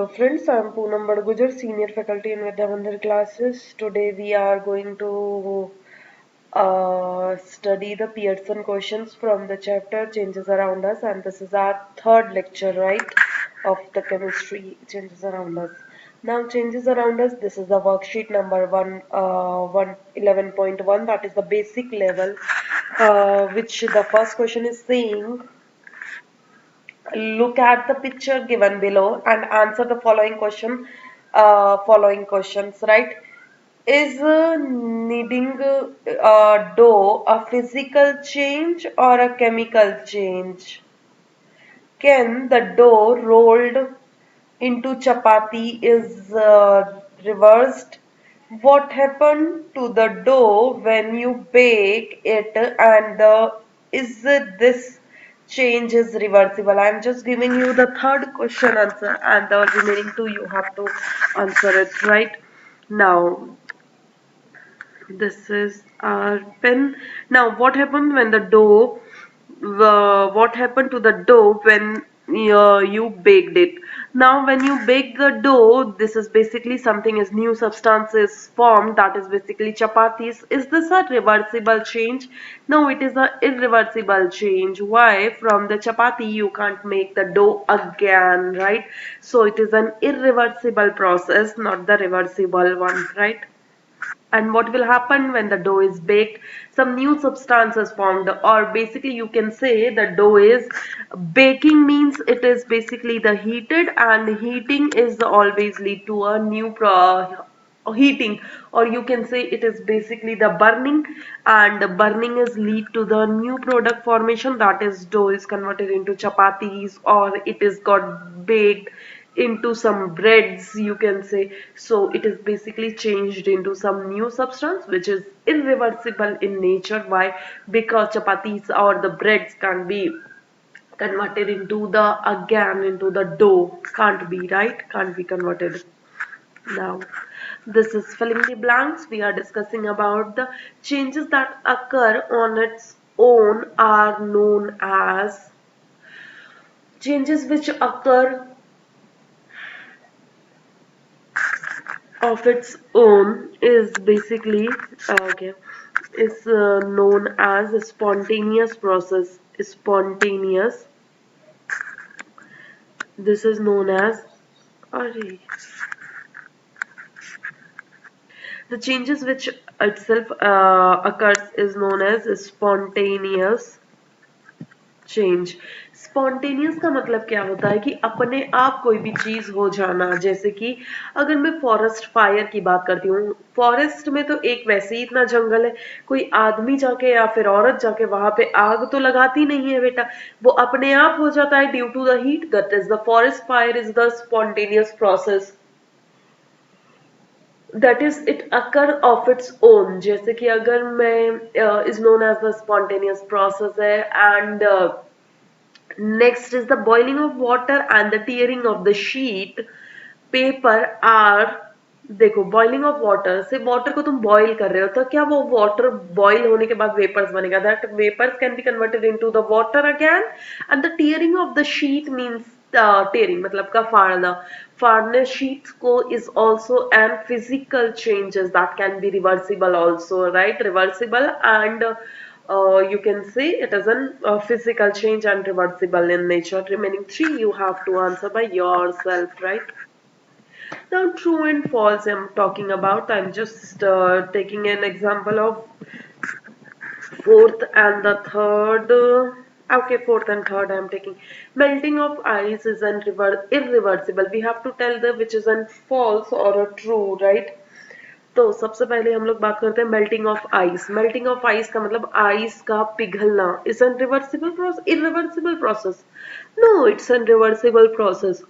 Hello friends, I am Poonam Badgujar, Senior Faculty in Vidyamandir classes. Today we are going to study the Pearson questions from the chapter Changes Around Us, and this is our third lecture, right, of the chemistry Changes Around Us. Now, Changes Around Us, this is the worksheet number 111.1, that is the basic level, which the first question is saying, look at the picture given below and answer the following questions, right? Is kneading dough a physical change or a chemical change? Can the dough rolled into chapati is reversed? What happened to the dough when you bake it, and is this change is reversible? I'm just giving you the third question answer, and the remaining two you have to answer it right now. This is our pen. Now, what happened when the dough? What happened to the dough when you baked it? Now, when you bake the dough, this is basically something is new substance is formed. That is basically chapatis. Is this a reversible change? No, it is a irreversible change. Why? From the chapati, you can't make the dough again, right? So it is an irreversible process, not the reversible one, right? And what will happen when the dough is baked? Some new substance is formed, or basically you can say the dough is baking means it is basically the heated, and heating is always lead to a new heating, or you can say it is basically the burning, and burning is lead to the new product formation, that is dough is converted into chapatis, or it is got baked into some breads, you can say. So it is basically changed into some new substance which is irreversible in nature. Why? Because chapatis or the breads can be converted into the again into the dough, can't be, right? Can't be converted. Now, this is filling the blanks. We are discussing about the changes that occur on its own are known as changes which occur of its own is basically okay, is known as a spontaneous process. Spontaneous, this is known as array. The changes which itself occurs is known as spontaneous change. Spontaneous का मतलब क्या होता है कि अपने आप कोई भी चीज हो जाना. जैसे कि अगर मैं फॉरेस्ट फायर की बात करती हूँ, फॉरेस्ट में तो एक वैसे ही इतना जंगल है, कोई आदमी जाके या फिर औरत जाके वहां पे आग तो लगाती नहीं है बेटा, वो अपने आप हो जाता है due to the heat. That is the forest fire is the spontaneous process, that is it occur of its own. जैसे कि अगर मैं is known as the spontaneous process है. And next is the boiling of water and the tearing of the sheet paper are. देखो, boiling of water से water को तुम boil कर रहे हो, तो क्या वो वाटर बॉईल होने के बाद वेपर्स बनेगा? That vapours can be converted into the water again. And the tearing of the sheet means tearing मतलब का फाड़ना. फाड़ने शीट्स को is also an physical changes that can be reversible also, right? Reversible and you can say it is a physical change and reversible in nature. Remaining three you have to answer by yourself, right? Now, true and false I'm talking about. I'm just taking an example of fourth and the third. Okay, fourth and third I'm taking. Melting of ice is irreversible. We have to tell the which is a false or a true, right? तो सबसे पहले हम लोग बात करते हैं melting of ice. Melting of ice का मतलब आइस का पिघलना. Is an reversible process, irreversible process? No, it's an reversible process.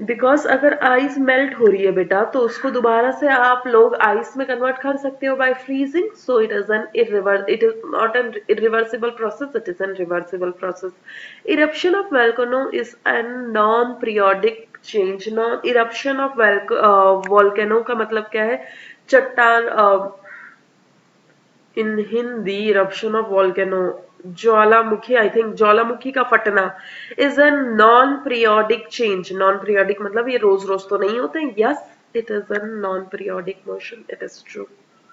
Because अगर आइस मेल्ट हो रही है बेटा, तो उसको दोबारा से आप लोग आइस में कन्वर्ट कर सकते हो by freezing. So it is an it is not an irreversible process, it is an reversible process. Eruption of volcano is an non periodic change. Non eruption of volcano का मतलब क्या है? चट्टान. In Hindi eruption of volcano ज्वालामुखी, I think ज्वालामुखी का फटना is a non periodic change. Non periodic मतलब ये रोज रोज तो नहीं होते. Yes, it is a non-periodic motion. It is true,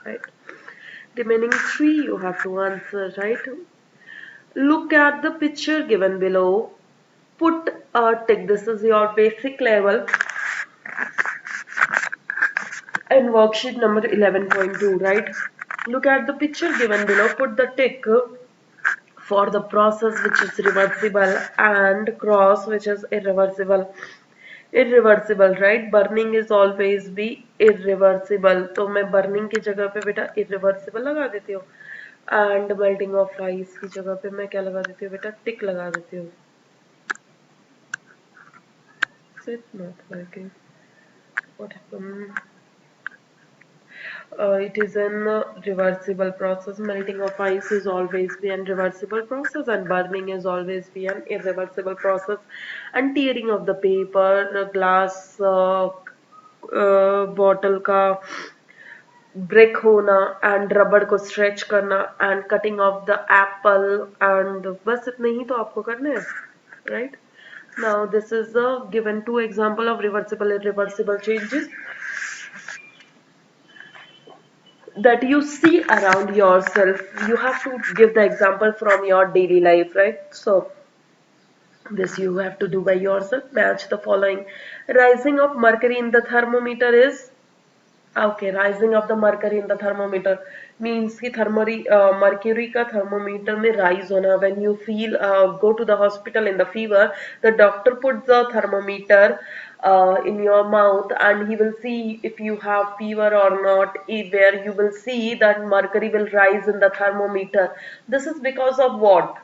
right? Remaining three, you have to answer, right? Look at the picture given below. Put a tick. This is your basic level and worksheet number 11.2, right? Look at the picture given below. Put the tick for the process which is reversible and cross which is irreversible. Irreversible, right? Burning is always be irreversible. तो मैं burning की जगह पे बेटा irreversible लगा देती हूँ and melting of ice की जगह पे मैं क्या लगा देती हूँ बेटा tick लगा देती हूँ. Is it not working? What happened? It is an reversible process. Melting of ice is always be an reversible process, and burning is always be an irreversible process. And tearing of the paper, glass, bottle का break होना and रबड़ को stretch करना and cutting of the Apple and बस इतने ही तो आपको करने हैं, right? Now this is given two example of reversible irreversible changes that you see around yourself. You have to give the example from your daily life, right? So this you have to do by yourself. Match the following. Rising of mercury in the thermometer is okay. Rising of the mercury in the thermometer means कि mercury का thermometer में rise होना. When you feel go to the hospital in the fever, the doctor puts the thermometer in your mouth and he will see if you have fever or not, where you will see that mercury will rise in the thermometer. This is because of what?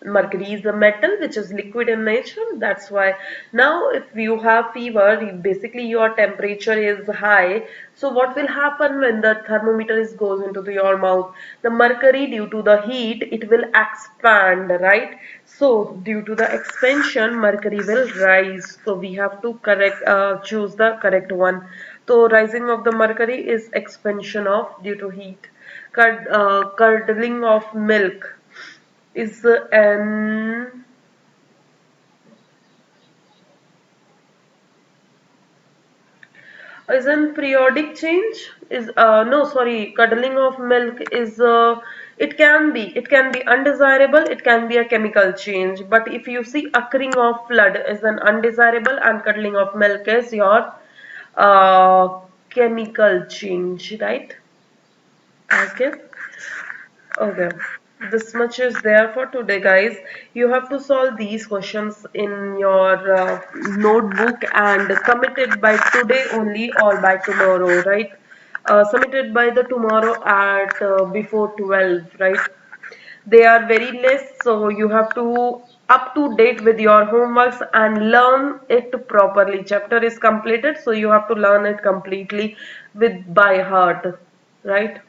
Mercury is a metal which is liquid in nature. That's why now if you have fever, basically your temperature is high. So what will happen when the thermometer is goes into your mouth? The mercury, due to the heat, it will expand, right? So due to the expansion, mercury will rise. So we have to correct choose the correct one. So rising of the mercury is expansion of due to heat. Curdling of milk an is an periodic change. Is no, sorry, curdling of milk is it can be undesirable, it can be a chemical change. But if you see occurring of flood is an undesirable and curdling of milk is your chemical change, right? Okay. Okay, this much is there for today, guys. You have to solve these questions in your notebook and submit it by today only or by tomorrow, right? Submit it by the tomorrow at before 12, right? They are very less, so you have to up to date with your homeworks and learn it properly. Chapter is completed, so you have to learn it completely with by heart, right?